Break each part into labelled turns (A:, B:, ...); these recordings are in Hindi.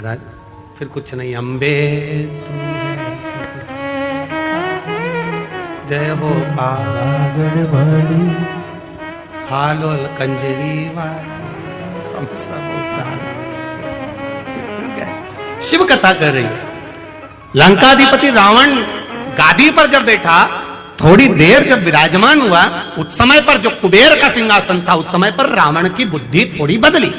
A: महाराज फिर कुछ नहीं, अम्बे तू है, जय हो पावागढ़ वाली, हालोल कंजरी वाली, हम सब उतार। शिव कथा कर रही है। लंकाधिपति रावण गादी पर जब बैठा, थोड़ी देर जब विराजमान हुआ, उस समय पर जो कुबेर का सिंहासन था, उस समय पर रावण की बुद्धि थोड़ी बदली।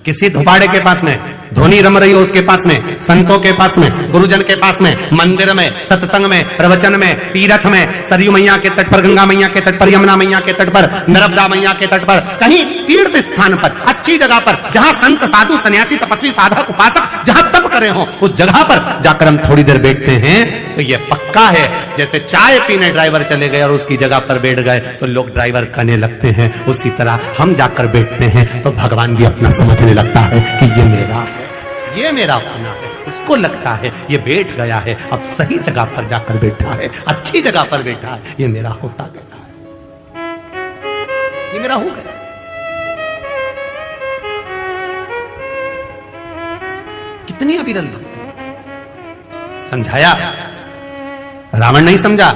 A: किसी धुपाड़े के पास में, धोनी रम रही हो उसके पास में, संतों के पास में, गुरुजन के पास में, मंदिर में, सत्संग में, प्रवचन में, तीर्थ में, सरयू मैया के तट पर, गंगा मैया के तट पर, यमुना मैया के तट पर, नर्मदा मैया के तट पर, कहीं तीर्थ स्थान पर, अच्छी जगह पर, जहां संत साधु सन्यासी तपस्वी साधक उपासक जहां तप करे हो, उस जगह पर जाकर हम थोड़ी देर बैठते हैं तो यह पक्का है। जैसे चाय पीने ड्राइवर चले गए और उसकी जगह पर बैठ गए तो लोग ड्राइवर कहने लगते हैं, उसी तरह हम जाकर बैठते हैं तो भगवान भी अपना समझने लगता है कि ये मेरा है, ये मेरा अपना है। उसको लगता है ये बैठ गया है, अब सही जगह पर जाकर बैठा है, अच्छी जगह पर बैठा है, ये मेरा होता गया है, ये मेरा हो गया। कितनी अविरल भक्ति। समझाया, रावण नहीं समझा,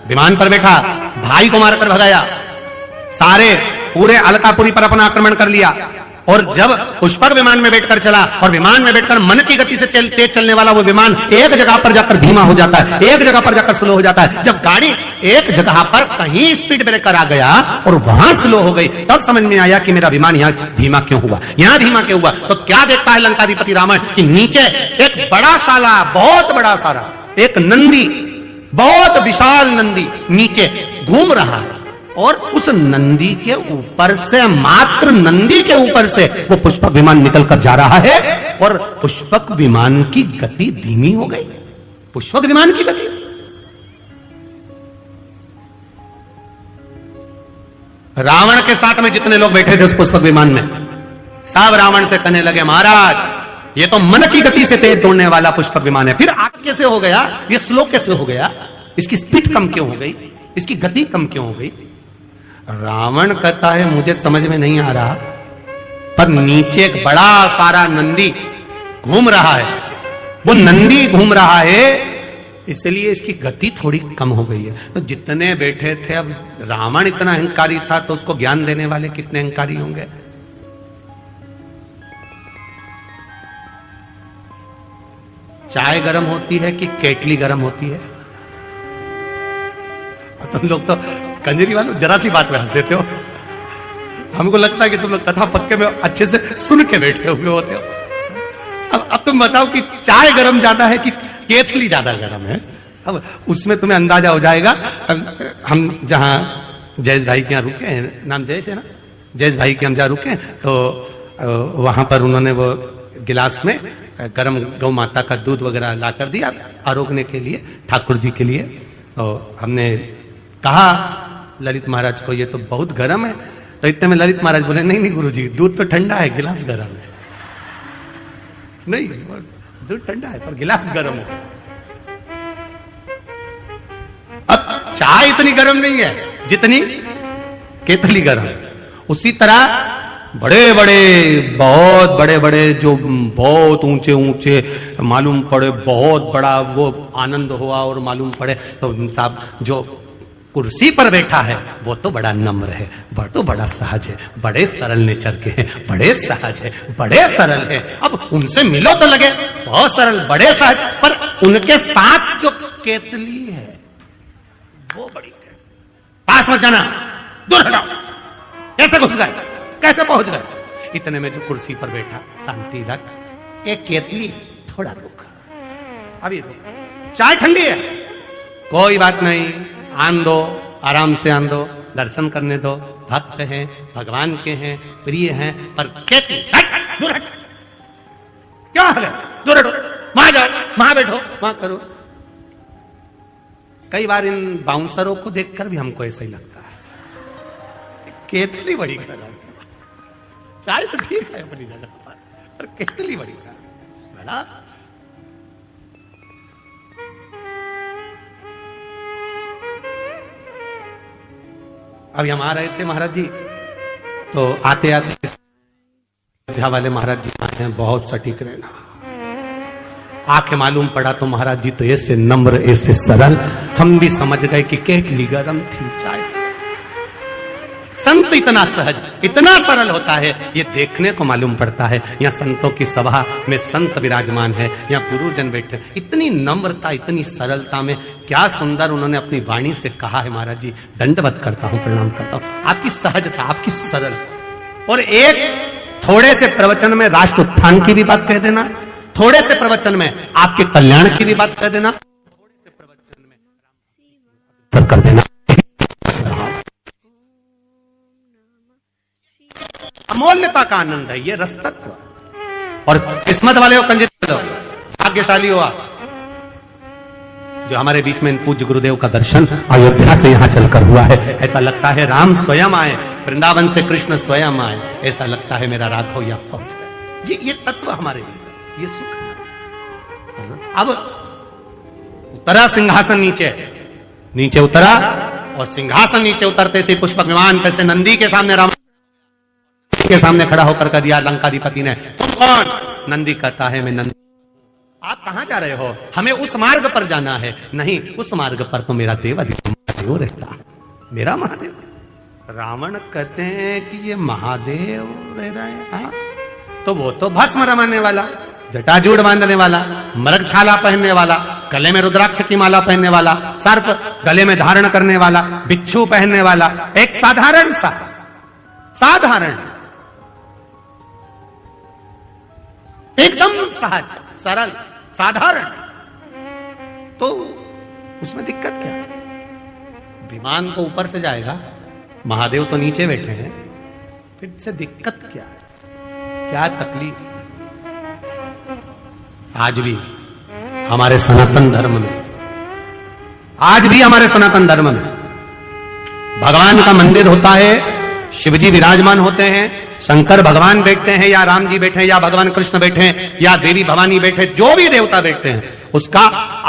A: विमान पर बैठा, भाई को मारकर भगाया, सारे पूरे अलकापुरी पर अपना आक्रमण कर लिया। और जब पुष्पक विमान में बैठकर चला और विमान में बैठकर मन की गति से तेज चलने वाला वो विमान एक जगह पर जाकर धीमा हो जाता है, एक जगह पर जाकर स्लो हो जाता है। जब गाड़ी एक जगह पर कहीं स्पीड ब्रेकर आ गया और वहां स्लो हो गई, तब समझ में आया कि मेरा विमान यहां धीमा क्यों हुआ, यहां धीमा क्यों हुआ। तो क्या देखता है लंकाधिपति रावण कि नीचे एक बड़ा साला, बहुत बड़ा सारा एक नंदी, बहुत विशाल नंदी नीचे घूम रहा है और उस नंदी के ऊपर से, मात्र नंदी के ऊपर से वो पुष्पक विमान निकल कर जा रहा है और पुष्पक विमान की गति धीमी हो गई। पुष्पक विमान की गति, रावण के साथ में जितने लोग बैठे थे उस पुष्पक विमान में, सब रावण से कहने लगे, महाराज ये तो मन की गति से तेज दौड़ने वाला पुष्पक विमान है, फिर आगे कैसे हो गया, ये स्लो कैसे हो गया, इसकी स्पीड कम क्यों हो गई, इसकी गति कम क्यों हो गई। रावण कहता है मुझे समझ में नहीं आ रहा, पर नीचे एक बड़ा सारा नंदी घूम रहा है, वो नंदी घूम रहा है इसलिए इसकी गति थोड़ी कम हो गई है। तो जितने बैठे थे, अब रावण इतना अहंकारी था तो उसको ज्ञान देने वाले कितने अहंकारी होंगे। चाय गर्म होती है कि केटली गर्म होती है। तुम लोग तो कंजरी वालों जरा सी बात में हंस देते हो, हमको लगता है कि तुम लोग कथा पक्के में अच्छे से सुन के बैठे हुए होते हो। अब तुम बताओ कि चाय गर्म ज्यादा है कि केतली ज्यादा गर्म है। अब उसमें तुम्हें अंदाजा हो जाएगा। हम जहां जयेश भाई के यहाँ रुके हैं, नाम जयेश है ना, जयेश भाई के हम जहाँ रुके तो वहां पर उन्होंने वो गिलास में गर्म गौ माता का दूध वगैरह ला कर दिया आरोगने के लिए, ठाकुर जी के लिए। तो हमने कहा ललित महाराज को ये तो बहुत गर्म है, तो इतने में ललित महाराज बोले नहीं नहीं गुरुजी, दूध तो ठंडा है, गिलास गर्म है। नहीं, दूध ठंडा है पर गिलास गर्म है। अब चाय इतनी गर्म नहीं है जितनी केतली गर्म है। उसी तरह बड़े बड़े, बहुत बड़े बड़े, जो बहुत ऊंचे ऊंचे मालूम पड़े, बहुत बड़ा वो आनंद हुआ और मालूम पड़े तो साहब जो कुर्सी पर बैठा है वो तो बड़ा नम्र है, वो तो बड़ा सहज है, बड़े सरल नेचर के हैं, बड़े सहज है, बड़े सरल है। अब उनसे मिलो तो लगे बहुत सरल, बड़े सहज, पर उनके साथ जो केतली है वो बड़ी है। पास मत जाना, दूर हटाओ। कैसे घुस गए, कैसे पहुंच गए। इतने में जो कुर्सी पर बैठा, शांति रख, एक केतली थोड़ा रुक, अभी रुक, चाय ठंडी है, कोई बात नहीं, आन दो, आराम से आन दो, दर्शन करने दो, भक्त हैं, भगवान के हैं, प्रिय हैं, पर केतली दूर हट, क्या है, दूर हटो, वहां जाओ, वहां बैठो, वहां करो। कई बार इन बाउंसरों को देखकर भी हमको ऐसा ही लगता है, केतली बड़ी गर्म, चाय तो ठीक है अपनी जगह पर केतली बड़ी गर्म, बड़ा। अभी हम आ रहे थे महाराज जी, तो आते आते अयोध्या वाले महाराज जी आए हैं, बहुत सटीक रहना, आके मालूम पड़ा तो महाराज जी तो ऐसे नम्र ऐसे सरल, हम भी समझ गए कि केतली गरम थी चाय। संत इतना सहज इतना सरल होता है, ये देखने को मालूम पड़ता है। यहाँ संतों की सभा में संत विराजमान है, यहाँ गुरुजन बैठे, इतनी नम्रता इतनी सरलता में क्या सुंदर उन्होंने अपनी वाणी से कहा है। महाराज जी दंडवत करता हूं, प्रणाम करता हूं। आपकी सहजता, आपकी सरल, और एक थोड़े से प्रवचन में राष्ट्र उत्थान की भी बात कह देना, थोड़े से प्रवचन में आपके कल्याण की भी बात कह देना, थोड़े से प्रवचन में कर देना। अमूल्यता का आनंद है ये रस तत्व। और किस्मत वाले हो, कंजित हो, भाग्यशाली हो आप जो हमारे बीच में इन पूज्य गुरुदेव का दर्शन अयोध्या से यहां चलकर हुआ है। ऐसा लगता है राम स्वयं आए, वृंदावन से कृष्ण स्वयं आए, ऐसा लगता है मेरा राघव यहां पहुंच गए। ये तत्व हमारे लिए, ये सुख है। अब उतरा सिंहासन नीचे उतरा, और सिंहासन नीचे उतरते से पुष्पक विमान पे से नंदी के सामने राम के सामने खड़ा होकर कर दिया लंकाधिपति ने, तुम कौन? नंदी कहता है मैं नंदी। आप कहां जा रहे हो? हमें उस मार्ग पर जाना है। नहीं, उस मार्ग पर तो मेरा देव महादेव रहता है, मेरा महादेव। रावण कहते हैं कि ये महादेव रह रहे हैं। हाँ, तो वो तो भस्म रमाने वाला, जटाजूड़ बांधने वाला, मृगछाला पहनने वाला, गले में रुद्राक्ष की माला पहनने वाला, सर्प गले में धारण करने वाला, बिच्छू पहनने वाला, एक साधारण एकदम सहज सरल साधारण, तो उसमें दिक्कत क्या है? विमान को ऊपर से जाएगा, महादेव तो नीचे बैठे हैं, फिर से दिक्कत क्या है? क्या तकलीफ? आज भी हमारे सनातन धर्म में, आज भी हमारे सनातन धर्म में भगवान का मंदिर होता है, शिवजी विराजमान होते हैं, शंकर भगवान बैठते हैं, या राम जी बैठे हैं, या भगवान कृष्ण बैठे हैं, या देवी भवानी बैठे, जो भी देवता बैठते हैं, उसका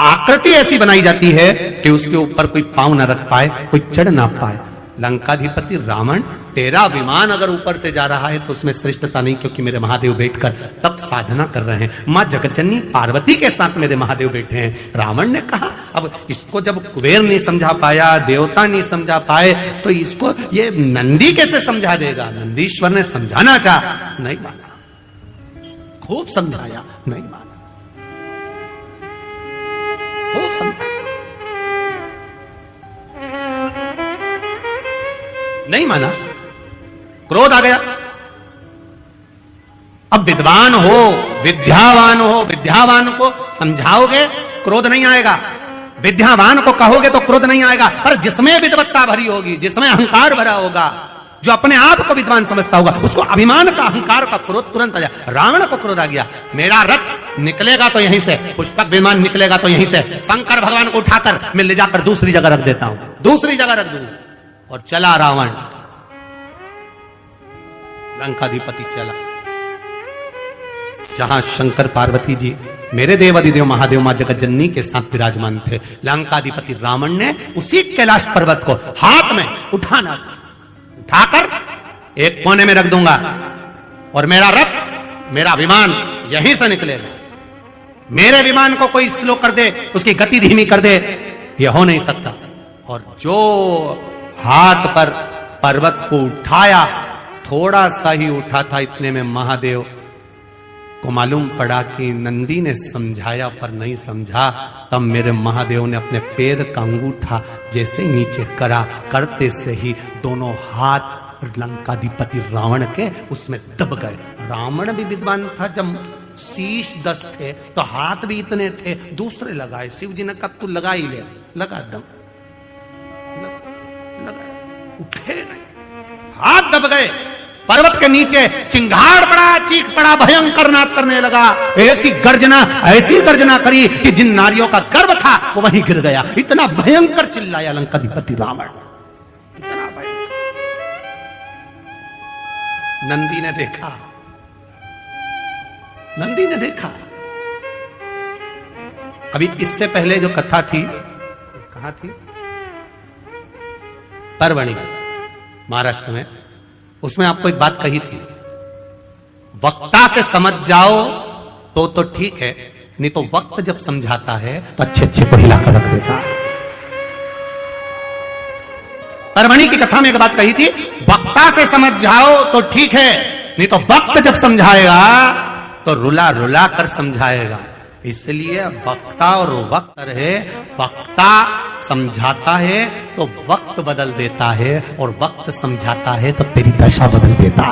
A: आकृति ऐसी बनाई जाती है कि उसके ऊपर कोई पांव न रख पाए, कोई चढ़ ना पाए। लंकाधिपति रावण, तेरा विमान अगर ऊपर से जा रहा है तो उसमें श्रेष्ठता नहीं, क्योंकि मेरे महादेव बैठकर तब साधना कर रहे हैं। मां जगतजननी पार्वती के साथ मेरे महादेव बैठे हैं। रावण ने कहा, अब इसको जब कुबेर नहीं समझा पाया, देवता नहीं समझा पाए, तो इसको ये नंदी कैसे समझा देगा? नंदीश्वर ने समझाना चाहा, नहीं माना, खूब समझाया, नहीं माना, खूब समझाया, नहीं माना, क्रोध आ गया। अब विद्वान हो, विद्यावान को समझाओगे क्रोध नहीं आएगा, विद्यावान को कहोगे तो क्रोध नहीं आएगा। पर जिसमें विद्वत्ता भरी होगी, जिसमें अहंकार भरा होगा, जो अपने आप को विद्वान समझता होगा, उसको अभिमान का, अहंकार का क्रोध तुरंत आ जाए। रावण को क्रोध आ गया, मेरा रथ निकलेगा तो यहीं से, पुष्पक विमान निकलेगा तो यहीं से, शंकर भगवान को उठाकर मैं ले जाकर दूसरी जगह रख देता हूं, दूसरी जगह रख दूंगा। और चला रावण, लंकाधिपति चला जहां शंकर पार्वती जी, मेरे देव अधिदेव महादेव मां जगतजननी के साथ विराजमान थे। लंकाधिपति रावण ने उसी कैलाश पर्वत को हाथ में उठाना, उठाकर एक कोने में रख दूंगा, और मेरा रथ, मेरा विमान यहीं से निकलेगा। मेरे विमान को कोई स्लो कर दे, उसकी गति धीमी कर दे, यह हो नहीं सकता। और जो हाथ पर पर्वत को उठाया, थोड़ा सा ही उठा था, इतने में महादेव को मालूम पड़ा कि नंदी ने समझाया पर नहीं समझा। तब मेरे महादेव ने अपने पैर का अंगूठा जैसे ही नीचे करा, करते से ही दोनों हाथ लंकाधिपति रावण के उसमें दब गए। रावण भी विद्वान था, जब शीश 10 थे तो हाथ भी इतने थे, दूसरे लगाए। शिव जी ने कहा तू लगा ही ले, लगा दम, लगा, उठे नहीं, हाथ दब गए। पर्वत के नीचे चिंगाड़ पड़ा, चीख पड़ा, भयंकर नाद करने लगा। ऐसी गर्जना करी कि जिन नारियों का गर्भ था वो वहीं गिर गया। इतना भयंकर चिल्लाया लंकाधिपति रावण, इतना भयंकर। नंदी ने देखा, नंदी ने देखा। अभी इससे पहले जो कथा थी, कहां थी? परवणी, महाराष्ट्र में। उसमें आपको एक बात कही थी, वक्ता से समझ जाओ तो ठीक है, नहीं तो वक्त जब समझाता है तो अच्छे अच्छे को हिला कर रख देता है। परमणि की कथा में एक बात कही थी, वक्ता से समझ जाओ तो ठीक है, नहीं तो वक्त जब समझाएगा तो रुला रुला कर समझाएगा। इसलिए वक्ता और वक्त है, वक्ता समझाता है तो वक्त बदल देता है, और वक्त समझाता है तो तेरी दशा बदल देता है।